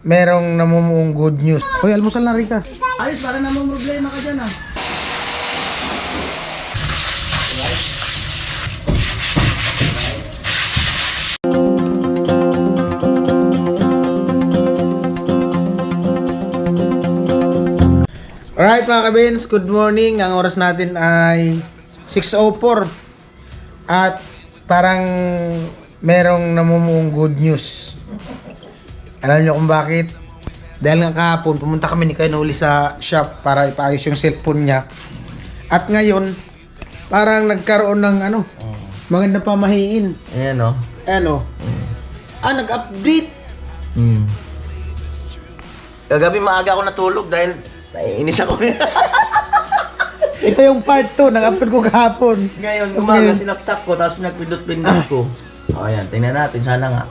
merong namumuong good news. Hoy, almusal na Rika. Ayos, para namang problema ka dyan ah. Alright mga kabins, good morning. Ang oras natin ay 6:04. At parang merong namumuong good news. Alam niyo kung bakit? Dahil nga kahapon, pumunta kami ni Kainuli sa shop para ipaayos yung cellphone niya. At ngayon, parang nagkaroon ng maganda pamahiin. Ayan o. Nag-update. Kagabi maaga ako natulog dahil naiinis ako. Ito yung part 2, nag-upload ko kahapon. Ngayon, umaga sinaksak ko, tapos pinagpindot-pindot ko. O ayan, tingnan natin, sana nga.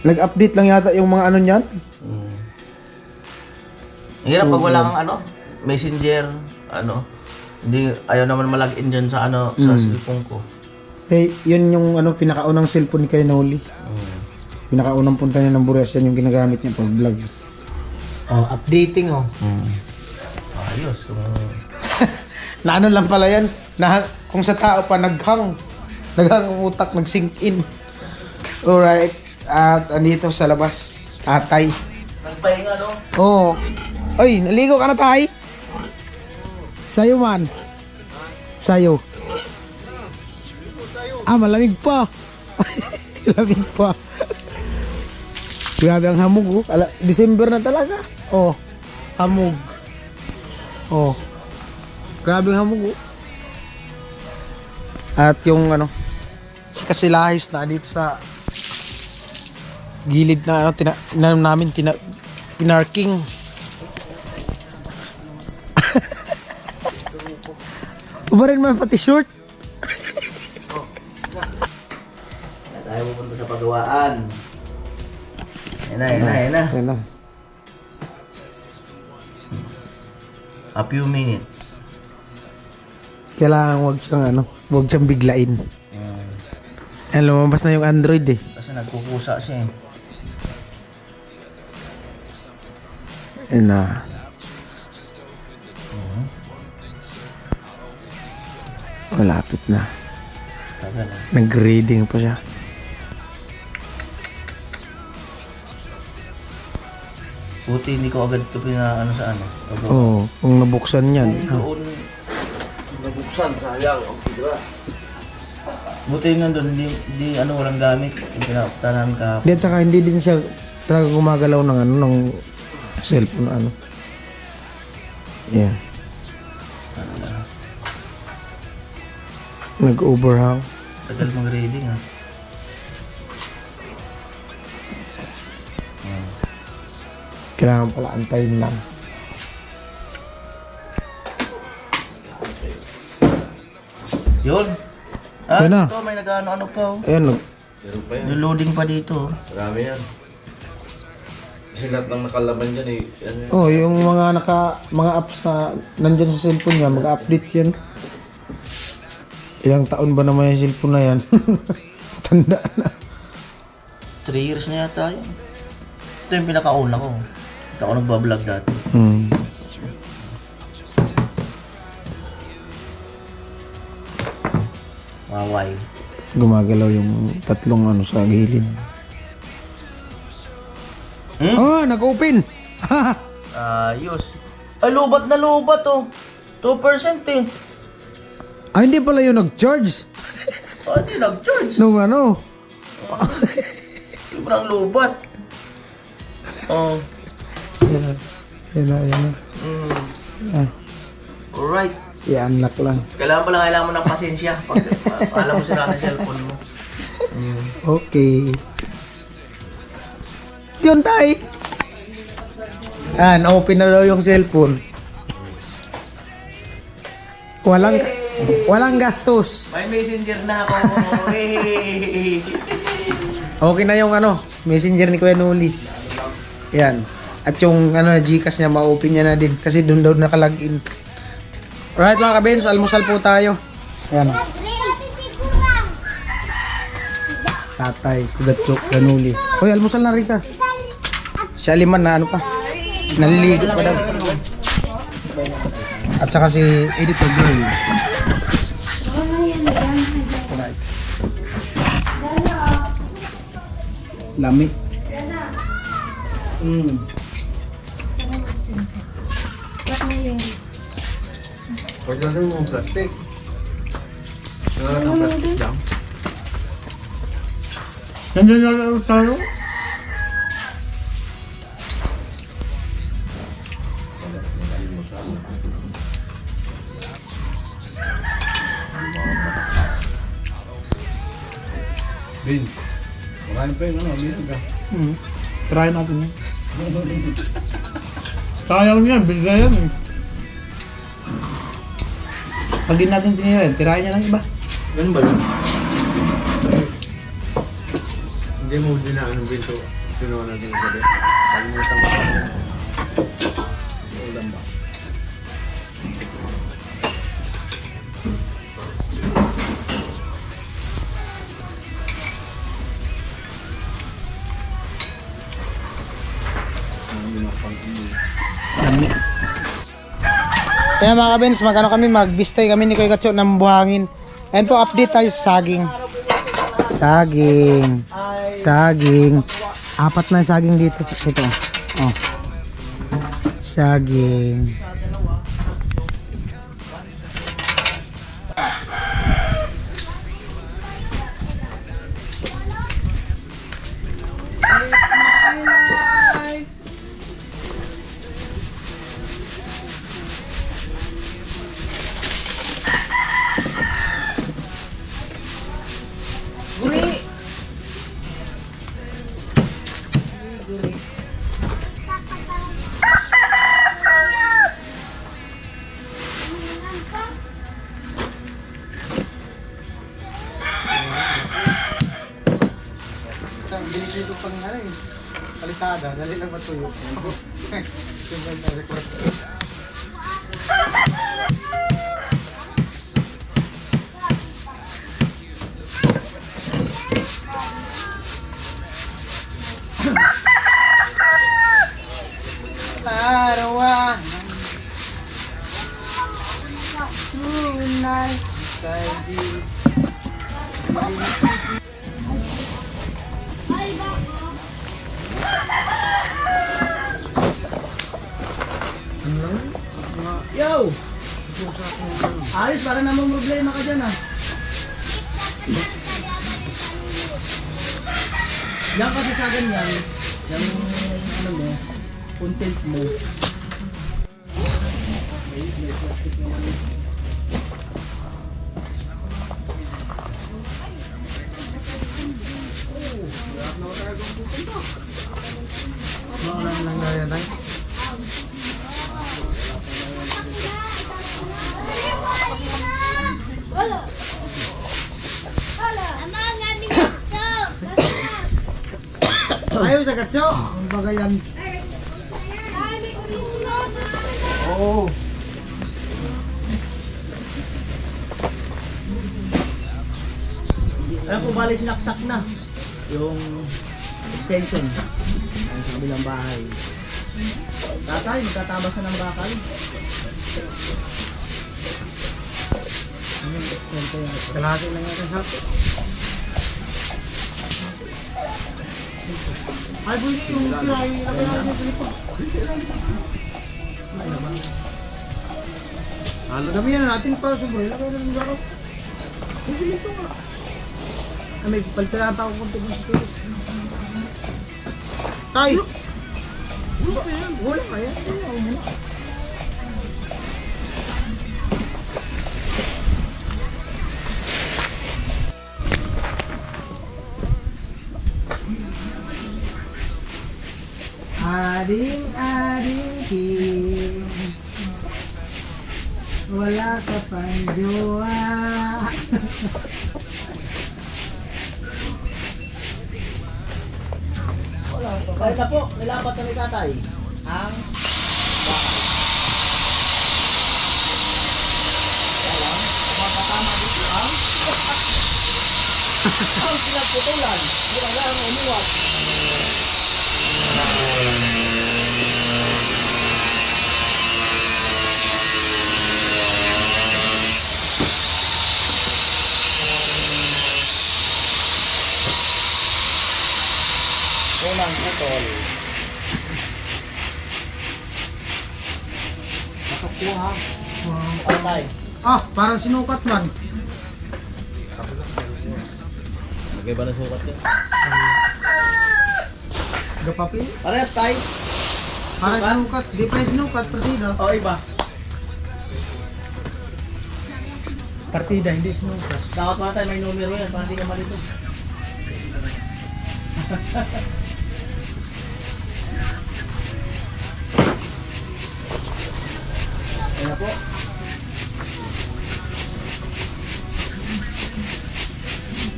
Nag-update lang yata yung mga ano niyan. Ang hirap pag wala kang messenger, hindi, ayaw naman malagin dyan sa sa cellphone ko. Eh, yun yung pinakaunang cellphone ni Kainoli. Pinakaunang punta niya ng Bures, yan yung ginagamit niya pag vlog. Oh, updating Ayos. Na lang pala yan, kung sa tao pa naghang ang utak, nag-sink in. Alright, at andito sa labas, tatay. Nagpahinga, no? Oo. Oy, naligo ka na tay? Sayo man. Sayo. Malamig pa. Malamig pa. Grabe ang hamog, December na talaga. Oh, hamog. Oh. Grabe ang hamog, At yung si Kasilahis na dito sa gilid na pinarking. Uba rin man pati short. Tayo pupunta sa pagawaan. Ayan na. A few minutes. Kailangan wag siyang biglain. Lumabas na yung Android Kasi nagkukusa siya Ayan na. Malapit na. Tagal Nag-reading pa siya. Buti hindi ko agad ito sa Oo, kung nabuksan yan. Doon nabuksan, sayang. Diba? Buti yun nandun, hindi walang gamit. Yung pinapunta namin kahapon. At saka hindi din siya talaga gumagalaw ng cellphone Yeah. Nag-overhang. Tagal mag-reading Kailangan pala antayin lang. Yun. Yun na. Ito may nag-ano pa. Ayan, Loading pa dito. Marami yan. Kasi lahat ng nakalaban dyan yung mga apps na nandyan sa cellphone niya, mag-update yan. Ilang taon ba naman yung cellphone na yan? Tanda na. 3 years na yata yun. Ito yung pinakauna ko. Ito ako nagbablog dati. Waway. Gumagalaw yung tatlong sa gilid. Nag-open! Ayos. Ay, lubat na lubat 2% Hindi pala yung nag-charge. Hindi nag-charge. Nung Sobrang lubat. Yan na. Alright. I-unlock lang. Kailangan mo ng pasensya. Alam mo sila ng cellphone mo. Okay. Yun tay. Open na daw yung cellphone. Walang gastos. May messenger na ako. Okay na yung messenger ni Kuya Noli. Yan. At yung Gcash niya, ma-open niya na din. Kasi doon daw nakalagin. Alright mga kabins, almusal po tayo. Ayan. Tatay, sugat chok, ganuli. Hoy, almusal na Rika. Si Aliman na ano pa. Naliligo pa daw. At saka si Editor Girl. Lami. Pwede na rin yung plastic. Wala ng plastic dyan. Nandiyan na lang tayo. Bin. Kumain pa yung ano, binag ka. Try natin yan. Sayang niya, bigla yan eh. Pag di natin tinira, tirahin niya ng iba. Ganun ba yun? Hindi mo dinaan ng binto. Tinuha natin yung gabi. Kalimutan mo. Ulam ba? Lami. Kaya mga kabins, magano kami, magbistay kami ni Kuya Gatso ng buhangin. Ayan po, update tayo sa saging. Saging. Saging. Apat na saging dito. Ito. Oh. Saging. Binigay ko pang ano eh. Palitada, dali lang matuyo. Arawan tunay sa di. Yo! Ayos, para namang problema ka dyan ah. Yan kasi sa ganyan, yung ano mo, content mo. Ayaw sa Gatso, ang bagayan. Oo. Ayan po, bali sinaksak na yung extension sa kabilang bahay. Tatay, magtatabas na ng bakal. Kalahati lang yan sa ay, buli yung tirahin na kailangan mo pa. Ay naman. Dami yan natin para sa buhay. Lagay lang yung laro. Bili ito nga. Ay, may paltirahan pa ako kung tignan sa tulog. Tay! Wala ka yan. Aring king, wala ka pang jowa. Kahit na po, nilapat na ni tatay ang bakal. Kaya lang, makakama dito ang ang pinagputulan. Hindi lang umiwas. Nakakuha. Patay. Ah, parang sinukat man. Lagay ba na sukat yun? Gapapi. Parehas tayo. Parang sinukat. Di pa yung sinukat, partida. O, iba. Partida, hindi sinukat. Dapat mga tayo may numero yan, para hindi ka malito. Ayan na po.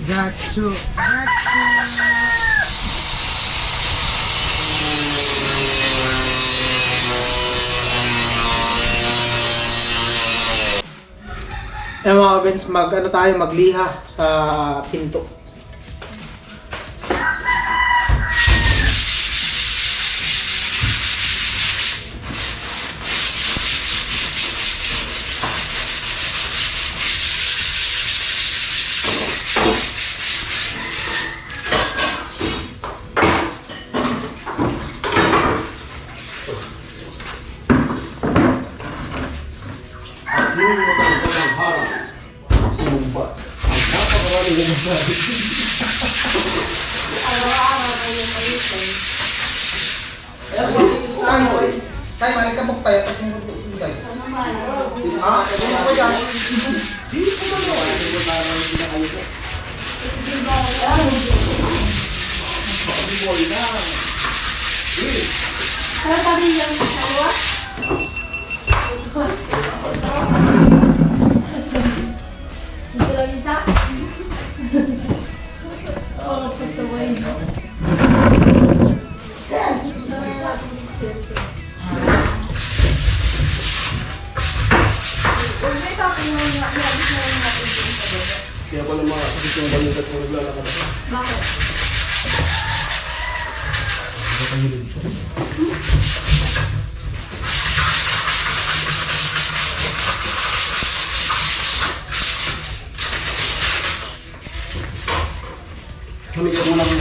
Gacho. Gacho. Eh mga Benz, ano tayo, magliha sa pinto. Tay, balik ka po tayo. Ah, ano ba yan? Ano sabi niya sa dalawa? Dito lang isa? Oo, pasaway. Kaya pala mga sakit yung balikat mo naglalakad ako. Bakit? Tumigil mo na mo.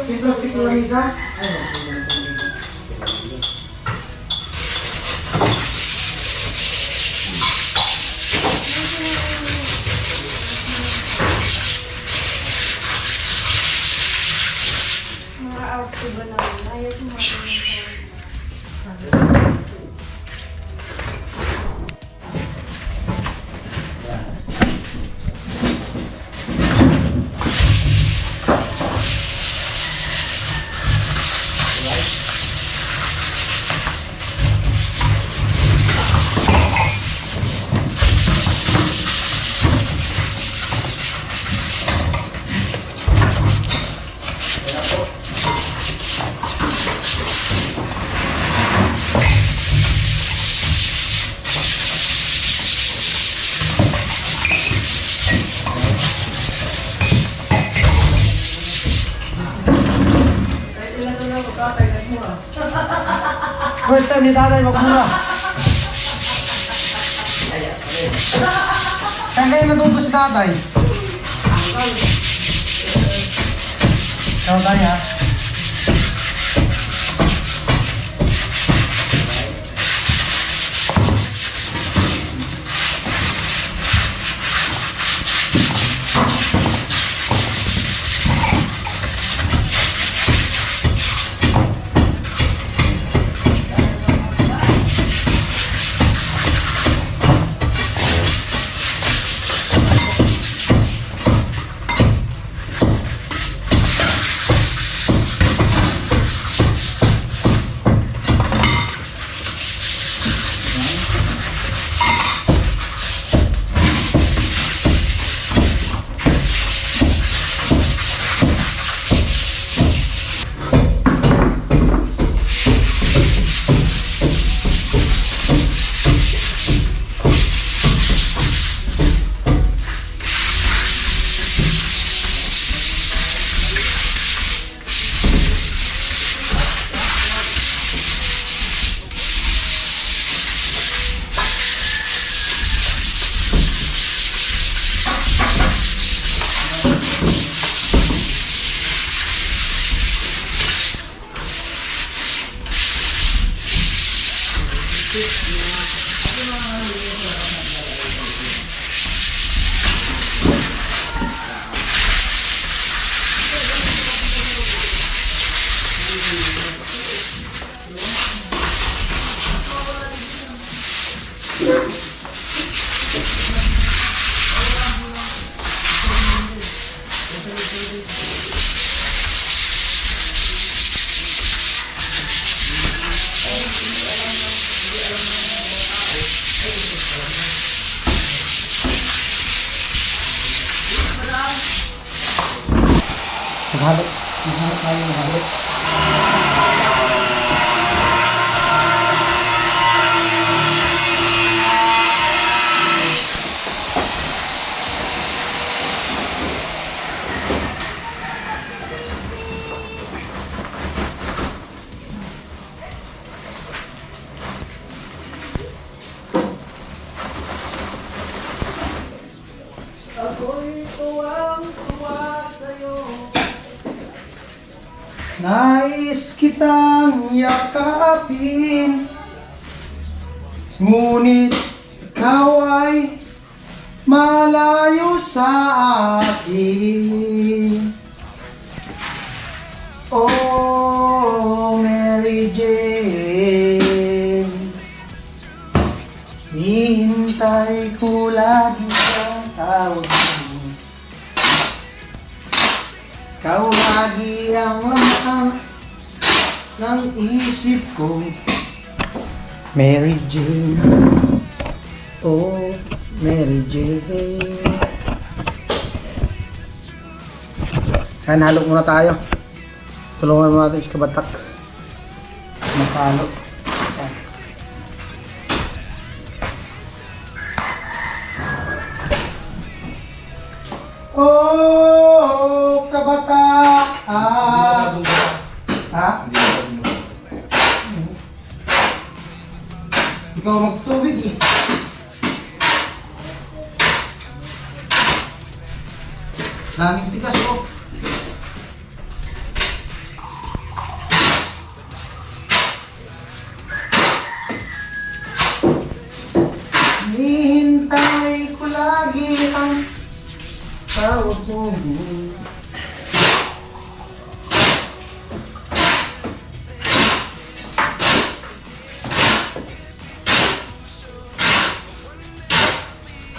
Yung plastic mo lang isa? Mga out ko ba naman? Ayaw ko mga First time ni tatay magmura. Kaya kayo natuto si tatay. Ikaw tayo ha. Maghalo. Maghalo tayo, maghalo. Ako'y tuwang-tuwa sa'yo. Nais kitang yakapin, ngunit ikaw ay malayo sa akin. Oh, Mary Jane, hihintay ko lagi ang tawag mo. Ikaw lagi ang laman ng isip ko, Mary Jane. Oh, Mary Jane. Ayan, halo muna tayo. Tulungan mo natin si Kabatak. Makalo. Ayan. Oh, Kabatak. Ha? Ikaw magtubig eh. Daming tigas oh. Hinihintay ko lagi ang tawag mo.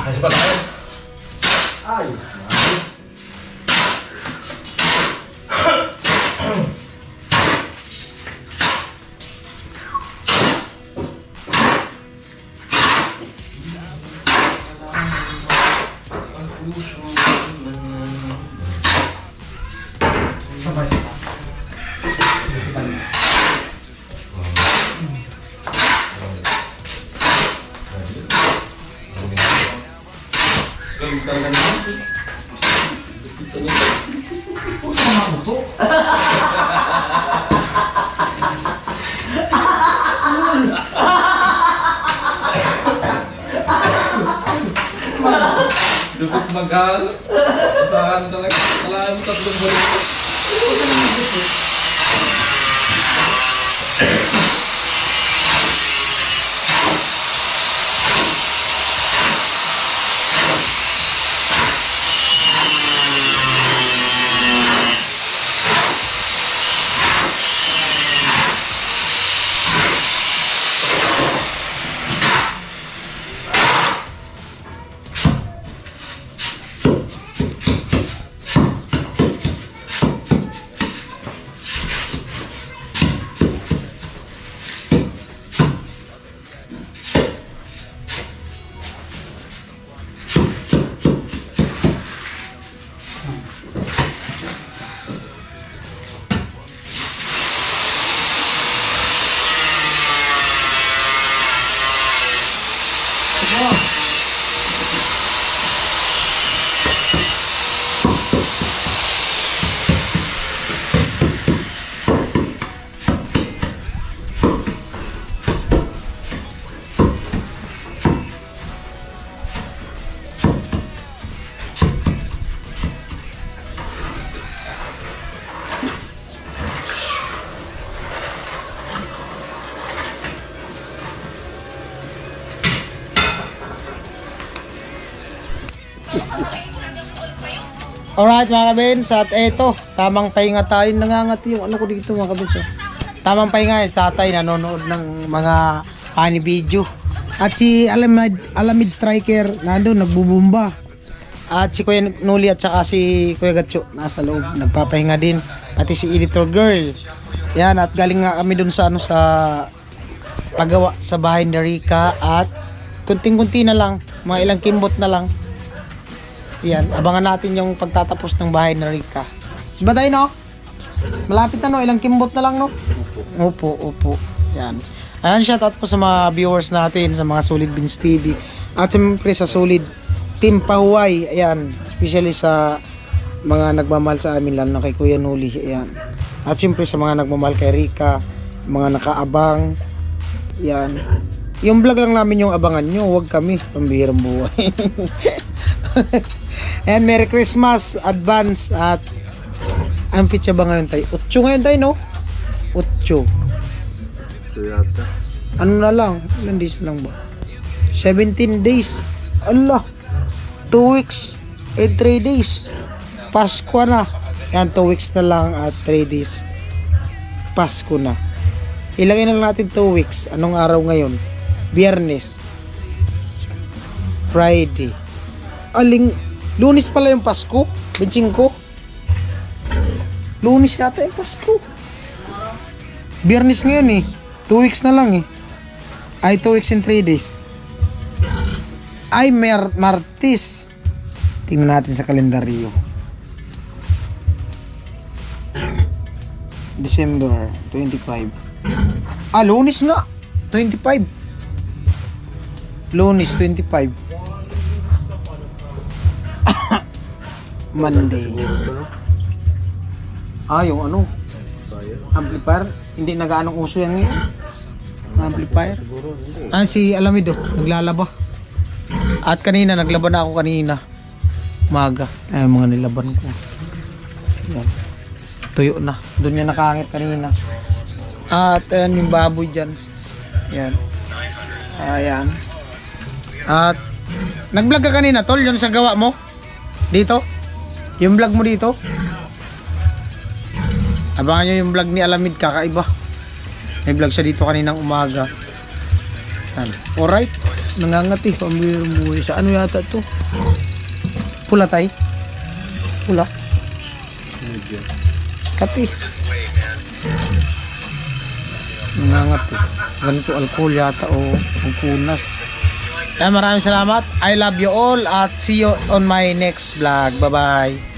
Ayos pa tayo. Ay. Dukot maghal. Saan talaga? Alam mo tatlong balik. Alright mga kabins, at eto, tamang pahinga tayo. Nangangati yung ano ko dito mga kabins. Oh. Tamang pahinga is tatay nanonood ng mga funny video. At si Alamid Striker nandun nagbubumba. At si Kuya Nuli at saka si Kuya Gatcho nasa loob nagpapahinga din. Pati si Editor Girl. Yan, at galing nga kami dun sa ano sa paggawa sa bahay ni Rica. At kunting-kunti na lang, mga ilang kimbot na lang. Yan, abangan natin yung pagtatapos ng bahay ni Rica. Ba tayo, no? Malapit na, no? Ilang kimbot na lang, no? Opo. Yan. Ayan, shout out po sa mga viewers natin, sa mga Solid Beans TV. At siyempre sa Solid Team Pahuway. Ayan. Especially sa mga nagmamahal sa amin, lalo na kay Kuya Nuli. Ayan. At siyempre sa mga nagmamahal kay Rika, mga nakaabang. Yan. Yung vlog lang namin yung abangan nyo, huwag kami. Pambihirang buhay. Ayan, Merry Christmas, advance, at ang pitsa ba ngayon tayo? 8 ngayon tayo, no? 8. Ano na lang? Ilan days lang ba? 17 days. Allah. 2 weeks and 3 days. Pasko na. Yan, 2 weeks na lang at 3 days. Pasko na. Ilagay na lang natin 2 weeks. Anong araw ngayon? Biyernes. Friday. Lunes pala yung Pasko. 25. Lunes yata yung Pasko. Biyernes ngayon eh. 2 weeks na lang eh. Ay, 2 weeks and 3 days. Ay, Martes. Tingnan natin sa kalendaryo. December 25. Lunes nga. 25. Lunes 25. Monday. Yung ano? Amplifier. Hindi nagaanong uso yan ngayon. Amplifier. Si Alamido, naglalaba. At kanina, naglaban na ako kanina. Umaga. Ay, mga nilaban ko. Yan. Tuyo na. Doon niya nakangit kanina. At ayan yung baboy dyan. Yan. Ayan. At nag-vlog ka kanina, tol, yun sa gawa mo? Dito? Yung vlog mo dito? Abangan nyo yung vlog ni Alamid, kakaiba. May vlog siya dito kaninang umaga. Yan. Alright. Nangangati. Pambirang buhay. Sa ano yata to? Pula tay? Pula? Kapi. Nangangati. Ganito alcohol yata o punas. Maraming salamat. I love you all at see you on my next vlog. Bye bye.